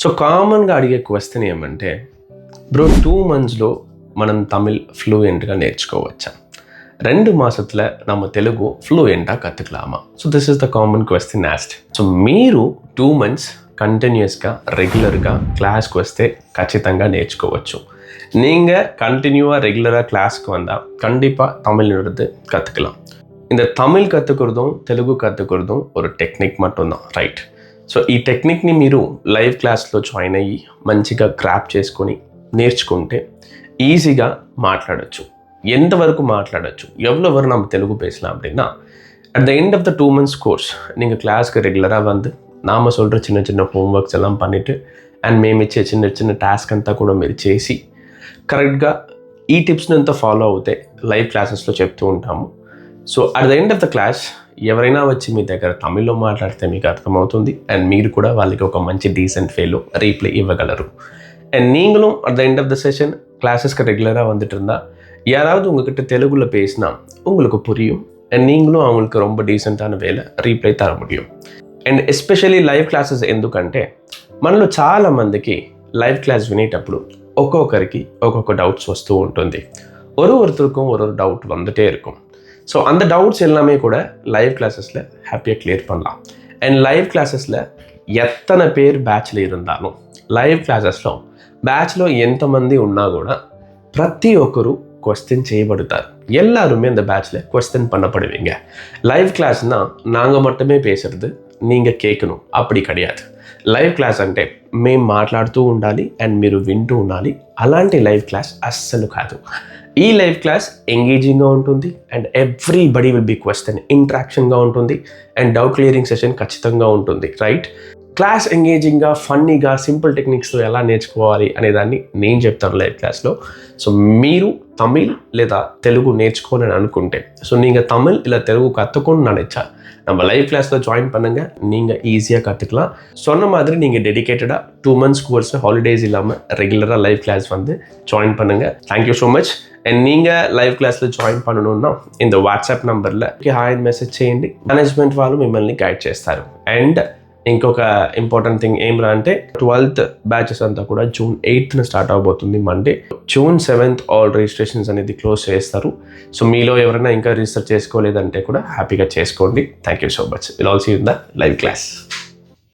So కామన్గా అడిగే question ఏమంటే, బ్రో 2 monthsలో మనం தமிழ் ఫ్లూయెంట్గా నేర్చుకోవచ్చా? 2 மாசத்துல நம்ம తెలుగు ఫ్లూయెంట్గా కற்றுக்கலாமா? So this is the common question asked. So మీరు 2 months కంటిన్యూస్గా రెగ్యులర్గా క్లాస్కి వస్తే ఖచ్చితంగా నేర్చుకోవచ్చు. நீங்கள் கண்டினியூவாக ரெகுலராக கிளாஸ்க்கு வந்தால் கண்டிப்பாக தமிழ்ன்றது கற்றுக்கலாம். இந்த தமிழ் கற்றுக்கிறதும் తెలుగు கற்றுக்கிறதும் ஒரு டெக்னிக் மட்டும்தான், రైట్? సో ఈ టెక్నిక్ని మీరు లైవ్ క్లాస్లో జాయిన్ అయ్యి మంచిగా గ్రాప్ చేసుకొని నేర్చుకుంటే ஈஸியாக மாట్లాடచ్చు. ఎంతవరకు మాట్లాడచ్చు, எவ்வளோ வரை நம்ம தெலுங்கு பேசலாம் அப்படின்னா, at the end of the 2 months course நீங்கள் கிளாஸ்க்கு ரெகுலராக வந்து நாம் சொல்கிற చిన్న చిన్న హోంవర్క్స్ எல்லாம் பண்ணிவிட்டு అండ్ మేము ఇచ్చే చిన్న చిన్న టాస్క్ అంతా కూడా మీరు చేసి కరెక్ట్గా ఈ టిప్స్ని అంతా ఫాలో అవుతే లైవ్ క్లాసెస్లో చెప్తూ ఉంటాము. So at the end of the class ఎవరైనా వచ్చి మీ దగ్గర తమిళ్లో మాట్లాడితే మీకు అర్థమవుతుంది అండ్ మీరు కూడా వాళ్ళకి ఒక మంచి డీసెంట్ వేలో రీప్లై ఇవ్వగలరు. అండ్ நீங்களும் at the end of the session கிளாஸஸ்க்கு ரெகுலராக வந்துட்டு இருந்தால் யாராவது உங்ககிட்ட தெலுங்குல பேசினா உங்களுக்கு புரியும் అండ్ நீங்களும் அவங்களுக்கு ரொம்ப డీసెంటాன వేలో రీప్లై తர முடியும். అండ్ ఎస్పెషల్లీ లైవ్ క్లాసెస్ ఎందుకంటే మనలో చాలామందికి లైవ్ క్లాస్ వినేటప్పుడు ఒక్కొక్కరికి ఒక్కొక్క డౌట్స్ వస్తూ ఉంటుంది. ஒருத்தருக்கும் ஒரு டவுட் வந்துட்டே இருக்கும். ஸோ அந்த டவுட்ஸ் எல்லாமே கூட லைவ் கிளாஸஸில் ஹாப்பியாக கிளியர் பண்ணலாம். అండ్ లైవ్ క్లాసెస్లో ఎత్తన పేరు బ్యాచ్లో இருந்தாலும் లైవ్ క్లాసెస్లో బ్యాచ్లో ఎంతమంది ఉన్నా కూడా ప్రతి ఒక్కరు క్వశ్చన్ చేయబడతారు. எல்லாருமே அந்த பேட்சில் క్వశ్చన్ பண்ணப்படுவீங்க. లైవ్ క్లాస్னால் நாங்கள் மட்டுமே பேசுறது நீங்கள் கேட்கணும், அப்படி கிடையாது. లైవ్ క్లాస్ అంటే మేము మాట్లాడుతూ ఉండాలి అండ్ మీరు వింటూ ఉండాలి. అలాంటి లైవ్ క్లాస్ అస్సలు కాదు. ఈ లైవ్ క్లాస్ ఎంగేజింగ్గా ఉంటుంది and everybody will be question, ఇంటరాక్షన్గా ఉంటుంది అండ్ డౌట్ క్లియరింగ్ సెషన్ ఖచ్చితంగా ఉంటుంది, రైట్? క్లాస్ ఎంగేజింగ్గా, ఫన్నీగా, సింపుల్ టెక్నిక్స్తో ఎలా నేర్చుకోవాలి అనేదాన్ని నేను చెప్తాను లైవ్ క్లాస్లో. సో మీరు తమిళ్ లేదా తెలుగు నేర్చుకోవాలని అనుకుంటే, సో நீங்கள் தமிழ் இல்லை தெலுங்கு கற்றுக்கணும்னு நினச்சா நம்ம லைவ் கிளாஸில் ஜாயின் பண்ணுங்கள். நீங்கள் ஈஸியாக கற்றுக்கலாம். சொன்ன மாதிரி நீங்கள் டெடிக்கேட்டடாக 2 months கோர்ஸ் ஹாலிடேஸ் இல்லாமல் ரெகுலராக லைவ் கிளாஸ் வந்து జాయిన్ பண்ணுங்கள். Thank you so much. And நீங்கள் లైవ్ క్లాస్లో జాయిన్ பண்ணணும்னா இந்த వాట్సాప్ నంబర్లో హాయ్ మెసేజ్ చేయండి. మేనేజ్మెంట్ వాళ్ళు మిమ్మల్ని గైడ్ చేస్తారు. అండ్ ఇంకొక ఇంపార్టెంట్ థింగ్ ఏమిరా అంటే 12th బ్యాచెస్ అంతా కూడా June 8th స్టార్ట్ అవబోతుంది, Monday. June 7th all registrations అనేది క్లోజ్ చేస్తారు. సో మీలో ఎవరైనా ఇంకా రిజిస్టర్ చేసుకోలేదంటే కూడా హ్యాపీగా చేసుకోండి. Thank you so much. Will all see in the live class.